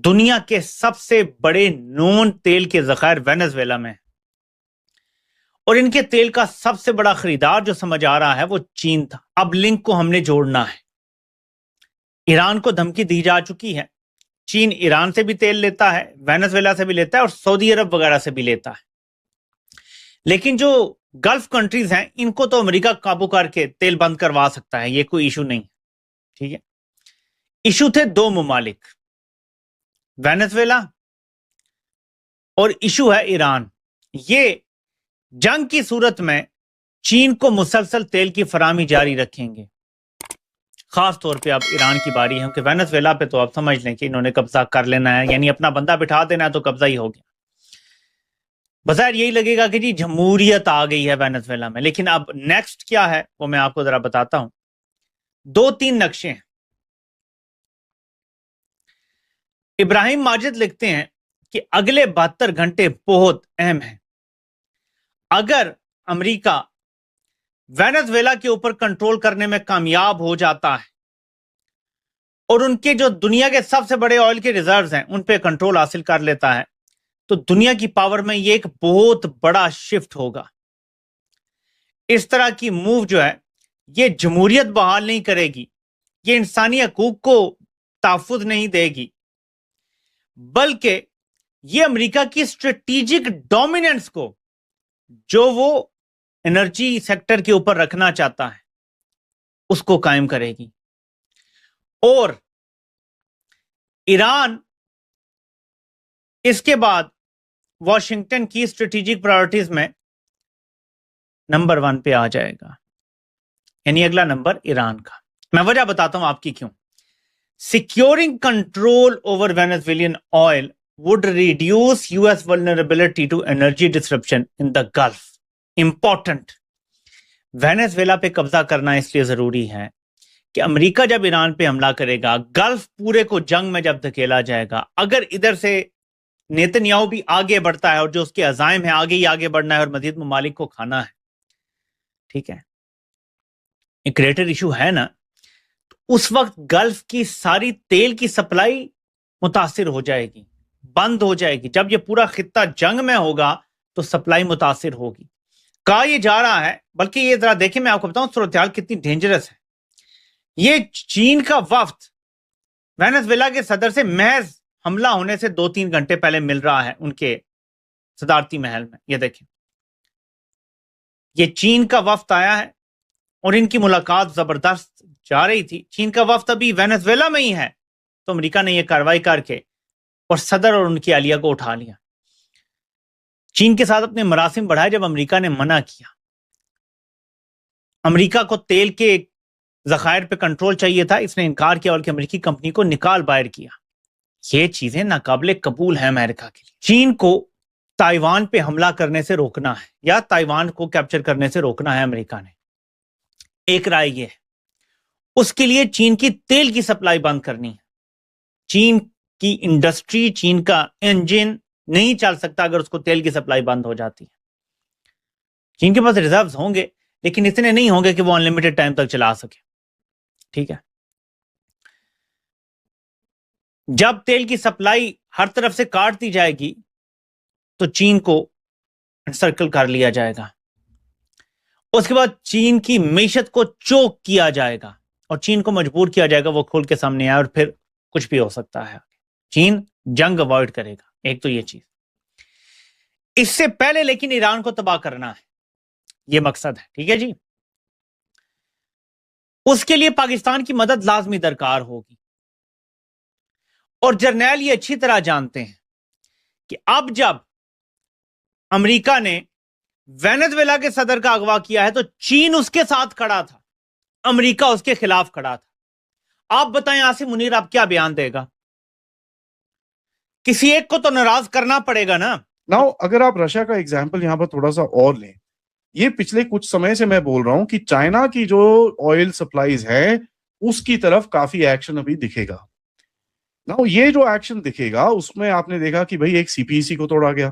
दुनिया के सबसे बड़े नॉन तेल के जखायर वेनेजुएला में, और इनके तेल का सबसे बड़ा खरीदार जो समझ आ रहा है वो चीन था। अब लिंक को हमने जोड़ना है। ईरान को धमकी दी जा चुकी है। चीन ईरान से भी तेल लेता है, वेनेजुएला से भी लेता है और सऊदी अरब वगैरह से भी लेता है। लेकिन जो गल्फ कंट्रीज हैं इनको तो अमेरिका काबू करके तेल बंद करवा सकता है, ये कोई इशू नहीं। ठीक है, इशू थे दो ममालिक, वेनेजुएला और इशू है ईरान। ये जंग की सूरत में चीन को मुसलसल तेल की फरामी जारी रखेंगे। खास तौर पे अब ईरान की बारी है कि वेनेजुएला पे तो आप समझ लें कि इन्होंने कब्जा कर लेना है, यानी अपना बंदा बिठा देना है तो कब्जा ही हो गया। बज़ाहिर यही लगेगा कि जी जमहूरियत आ गई है वेनेजुएला में, लेकिन अब नेक्स्ट क्या है वो मैं आपको जरा बताता हूं। दो तीन नक्शे हैं। इब्राहिम माजिद लिखते हैं कि अगले 72 घंटे बहुत अहम है। अगर अमेरिका वेनेजुएला के ऊपर कंट्रोल करने में कामयाब हो जाता है और उनके जो दुनिया के सबसे बड़े ऑयल के रिजर्व्स हैं उन पे कंट्रोल हासिल कर लेता है, तो दुनिया की पावर में ये एक बहुत बड़ा शिफ्ट होगा। इस तरह की मूव जो है ये जमहूरियत बहाल नहीं करेगी, ये इंसानी हकूक को तहफ़्फ़ुज़ नहीं देगी, बल्कि ये अमेरिका की स्ट्रेटेजिक डोमिनेंस को जो वो एनर्जी सेक्टर के ऊपर रखना चाहता है उसको कायम करेगी। और ईरान इसके बाद वॉशिंगटन की स्ट्रेटेजिक प्रायोरिटीज में नंबर 1 पे आ जाएगा, यानी अगला नंबर ईरान का। मैं वजह बताता हूं आपकी क्यों। Securing control over Venezuelan oil would reduce US vulnerability to energy disruption in the gulf. Important, Venezuela पे कब्जा करना इसलिए जरूरी है कि अमेरिका जब ईरान पे हमला करेगा, गल्फ पूरे को जंग में जब धकेला जाएगा, अगर इधर से नेतन्याहू भी आगे बढ़ता है और जो उसके अज़ाइम है आगे ही आगे बढ़ना है और मजीद ममालिक को खाना है, ठीक है, एक ग्रेटर इशू है ना, तो उस वक्त गल्फ की सारी तेल की सप्लाई मुतासिर हो जाएगी, बंद हो जाएगी। जब ये पूरा खित्ता जंग में होगा तो सप्लाई मुतासिर होगी। कहा यह जा रहा है, बल्कि ये जरा देखिए मैं आपको बताऊं सूरत-ए-हाल कितनी डेंजरस है। ये चीन का वफ्द वेनेजुएला के सदर से महज हमला होने से 2-3 घंटे पहले मिल रहा है उनके सदारती महल में। ये देखें, ये चीन का वफ्द आया है और इनकी मुलाकात जबरदस्त जा रही थी। चीन का वफ्द अभी वेनेजुएला में ही है तो अमेरिका ने यह कार्रवाई करके और सदर और उनकी आलिया को उठा लिया। चीन के साथ अपने मरासिम बढ़ाए जब अमेरिका ने मना किया। अमेरिका को तेल के जखायर पे कंट्रोल चाहिए था, इसने इनकार किया, बल्कि अमेरिकी कंपनी को निकाल बाहर किया। ये चीजें नाकाबिले कबूल है अमेरिका के लिए। चीन को ताइवान पे हमला करने से रोकना है या ताइवान को कैप्चर करने से रोकना है अमेरिका ने। एक राय ये है, उसके लिए चीन की तेल की सप्लाई बंद करनी है। चीन की इंडस्ट्री, चीन का इंजन नहीं चल सकता अगर उसको तेल की सप्लाई बंद हो जाती है। चीन के पास रिजर्व्स होंगे लेकिन इतने नहीं होंगे कि वो अनलिमिटेड टाइम तक चला सके। ठीक है, जब तेल की सप्लाई हर तरफ से काट दी जाएगी तो चीन को सर्कल कर लिया जाएगा। उसके बाद चीन की मीशत को चोक किया जाएगा और चीन को मजबूर किया जाएगा वो खोल के सामने आए, और फिर कुछ भी हो सकता है। चीन जंग अवॉइड करेगा, एक तो ये चीज। इससे पहले लेकिन ईरान को तबाह करना है, ये मकसद है। ठीक है जी, उसके लिए पाकिस्तान की मदद लाजमी दरकार होगी। और जर्नैल ये अच्छी तरह जानते हैं कि अब जब अमेरिका ने वेनेजुएला के सदर का अगवा किया है तो चीन उसके साथ खड़ा था, अमेरिका उसके खिलाफ खड़ा था। आप बताएं आसिम मुनीर, आप क्या बयान देगा? किसी एक को तो नाराज करना पड़ेगा ना। नाउ अगर आप रशिया का एग्जांपल यहां पर थोड़ा सा और लें, ये पिछले कुछ समय से मैं बोल रहा हूं कि चाइना की जो ऑयल सप्लाईज है उसकी तरफ काफी एक्शन अभी दिखेगा। नाउ ये जो एक्शन दिखेगा उसमें आपने देखा कि भाई एक सीपीईसी को तोड़ा गया।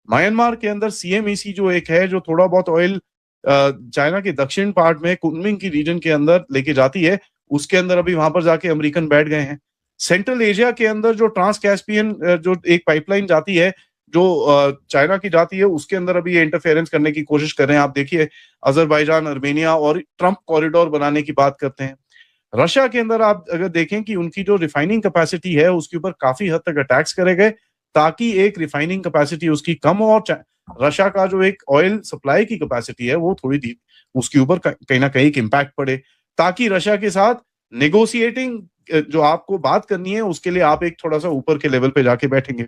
म्यांमार के अंदर सीएमईसी जो एक है जो थोड़ा बहुत ऑयल चाइना के दक्षिण पार्ट में कुनमिंग की रीजन के अंदर लेके जाती है, उसके अंदर अभी वहां पर जाके अमेरिकन बैठ गए हैं। सेंट्रल एशिया के अंदर जो ट्रांस कैस्पियन जो एक पाइपलाइन जाती है, जो चाइना की जाती है, उसके अंदर अभी ये इंटरफेरेंस करने की कोशिश कर रहे हैं। आप देखिए अजरबैजान, अर्मेनिया और ट्रंप कॉरिडोर बनाने की बात करते हैं। रशिया के अंदर आप अगर देखें कि उनकी जो रिफाइनिंग कैपेसिटी है उसके ऊपर काफी हद तक अटैक्स करे गए ताकि एक रिफाइनिंग कैपेसिटी उसकी कम हो, और रशिया का जो एक ऑयल सप्लाई की कैपेसिटी है वो थोड़ी उसके ऊपर कहीं ना कहीं एक इम्पैक्ट पड़े, ताकि रशिया के साथ नेगोशिएटिंग जो आपको बात करनी है उसके लिए आप एक थोड़ा सा ऊपर के लेवल पे जाके बैठेंगे।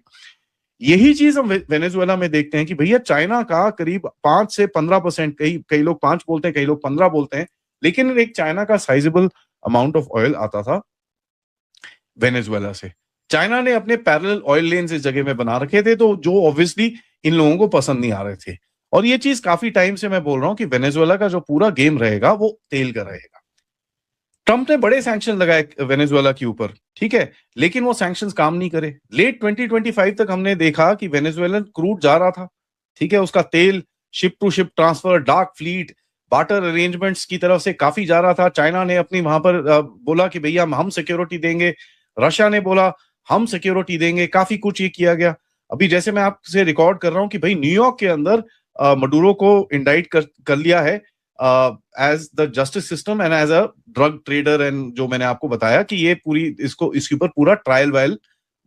यही चीज हम वेनेजुएला में देखते हैं कि भैया चाइना का करीब 5 से 15%, कई लोग 5 बोलते हैं, कई लोग 15 बोलते हैं, लेकिन एक चाइना का साइजेबल अमाउंट ऑफ ऑयल आता था वेनेजुएला से। चाइना ने अपने पैरेलल ऑयल लेन्स इस जगह में बना रखे थे, तो जो ऑब्वियसली इन लोगों को पसंद नहीं आ रहे थे। और ये चीज काफी टाइम से मैं बोल रहा हूं कि वेनेजुएला का जो पूरा गेम रहेगा वो तेल का रहेगा। ट्रंप ने बड़े सैंक्शन लगाए वेनेजुएला के ऊपर, ठीक है, लेकिन वो सैंक्शंस काम नहीं करे। लेट 2025 तक हमने देखा कि वेनेजुएलन क्रूड जा रहा था, ठीक है, उसका तेल ship to ship transfer, dark fleet, barter arrangements की तरफ से काफी जा रहा था। चाइना ने अपनी वहां पर बोला कि भैया हम सिक्योरिटी देंगे, रशिया ने बोला हम सिक्योरिटी देंगे, काफी कुछ ये किया गया। अभी जैसे मैं आपसे रिकॉर्ड कर रहा हूं कि भाई न्यूयॉर्क के अंदर मडुरो को इंडाइट कर लिया है as the justice system and as a drug trader, and जो मैंने आपको बताया कि ये पूरी इसके ऊपर पूरा ट्रायल वायल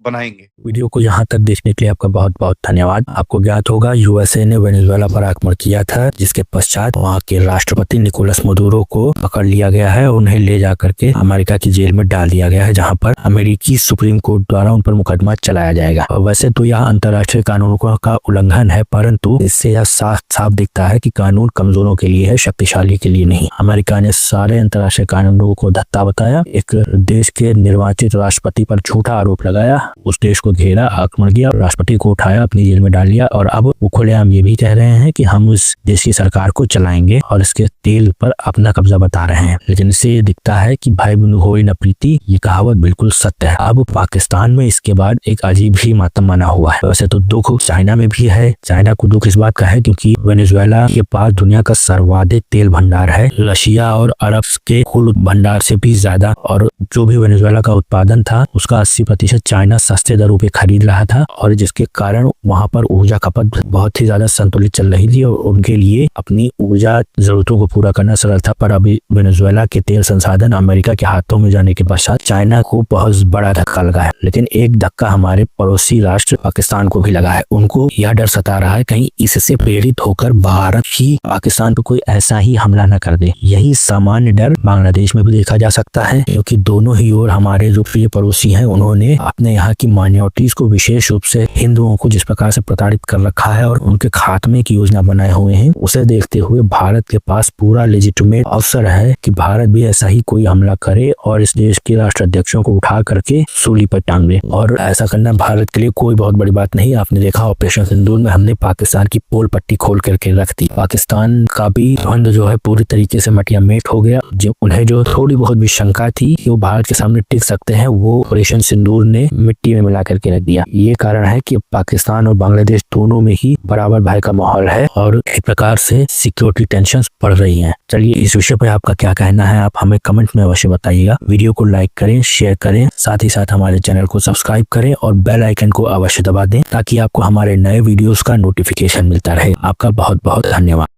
बनाएंगे। वीडियो को यहाँ तक देखने के लिए आपका बहुत बहुत धन्यवाद। आपको ज्ञात होगा यूएसए ने वेनेजुएला पर आक्रमण किया था, जिसके पश्चात वहाँ के राष्ट्रपति निकोलस मदुरो को पकड़ लिया गया है, उन्हें ले जा करके अमेरिका की जेल में डाल दिया गया है, जहाँ पर अमेरिकी सुप्रीम कोर्ट द्वारा उन पर मुकदमा चलाया जाएगा। वैसे तो यह अंतर्राष्ट्रीय कानूनों का उल्लंघन है, परंतु इससे यह साफ दिखता है कि कानून कमजोरों के लिए है, शक्तिशाली के लिए नहीं। अमेरिका ने सारे अंतर्राष्ट्रीय कानूनों को धत्ता बताया, एक देश के निर्वाचित राष्ट्रपति पर झूठा आरोप लगाया, उस देश को घेरा, आक्रमण किया, राष्ट्रपति को उठाया, अपनी जेल में डाल लिया, और अब वो खुलेआम ये भी कह रहे हैं कि हम उस देश की सरकार को चलाएंगे और इसके तेल पर अपना कब्जा बता रहे हैं। लेकिन इससे ये दिखता है कि भाई बंधु होई न प्रीति, ये कहावत बिल्कुल सत्य है। अब पाकिस्तान में इसके बाद एक अजीब ही मातम मना हुआ है। वैसे तो दुख चाइना में भी है। चाइना को दुख इस बात का है क्योंकि वेनेजुएला के पास दुनिया का सर्वाधिक तेल भंडार है, रशिया और अरब के कुल भंडार से भी ज्यादा, और जो भी वेनेजुएला का उत्पादन था उसका 80% चाइना सस्ते दरों पे खरीद रहा था, और जिसके कारण वहां पर ऊर्जा खपत बहुत ही ज्यादा संतुलित चल रही थी और उनके लिए अपनी ऊर्जा जरूरतों को पूरा करना सरल था। पर अभी वेनेजुएला के तेल संसाधन अमेरिका के हाथों में जाने के पश्चात चाइना को बहुत बड़ा धक्का लगा है। लेकिन एक धक्का हमारे पड़ोसी राष्ट्र पाकिस्तान को भी लगा है। उनको यह डर सता रहा है कहीं इससे प्रेरित होकर भारत ही पाकिस्तान पर कोई ऐसा ही हमला न कर दे। यही सामान्य डर बांग्लादेश में भी देखा जा सकता है, क्योंकि दोनों ही ओर हमारे जो प्रिय पड़ोसी हैं उन्होंने अपने यहाँ की माइनॉरिटीज को, विशेष रूप से हिंदुओं को जिस प्रकार से प्रताड़ित कर रखा है और उनके खात्मे की योजना बनाए हुए हैं, उसे देखते हुए भारत के पास पूरा लेजिटिमेट अवसर है कि भारत भी ऐसा ही कोई हमला करे और इस देश के राष्ट्राध्यक्षों को उठा करके सूली पर टांग दे। और ऐसा करना भारत के लिए कोई बहुत बड़ी बात नहीं। आपने देखा ऑपरेशन सिंदूर में हमने पाकिस्तान की पोल पट्टी खोल करके रख दी। पाकिस्तान का भी द्वंद जो है पूरी तरीके से मटियामेट हो गया। जो उन्हें जो थोड़ी बहुत भी शंका थी कि वो भारत के सामने टिक सकते हैं, वो ऑपरेशन सिंदूर ने मिट्टी में मिला करके रख दिया। ये कारण है कि पाकिस्तान और बांग्लादेश दोनों में ही बराबर भय का माहौल है और एक प्रकार से सिक्योरिटी टेंशंस बढ़ रही हैं। चलिए, इस विषय पर आपका क्या कहना है आप हमें कमेंट में अवश्य बताइएगा। वीडियो को लाइक करें, शेयर करें, साथ ही साथ हमारे चैनल को सब्सक्राइब करें और बेल आइकन को अवश्य दबा दें ताकि आपको हमारे नए वीडियोस का नोटिफिकेशन मिलता रहे। आपका बहुत बहुत धन्यवाद।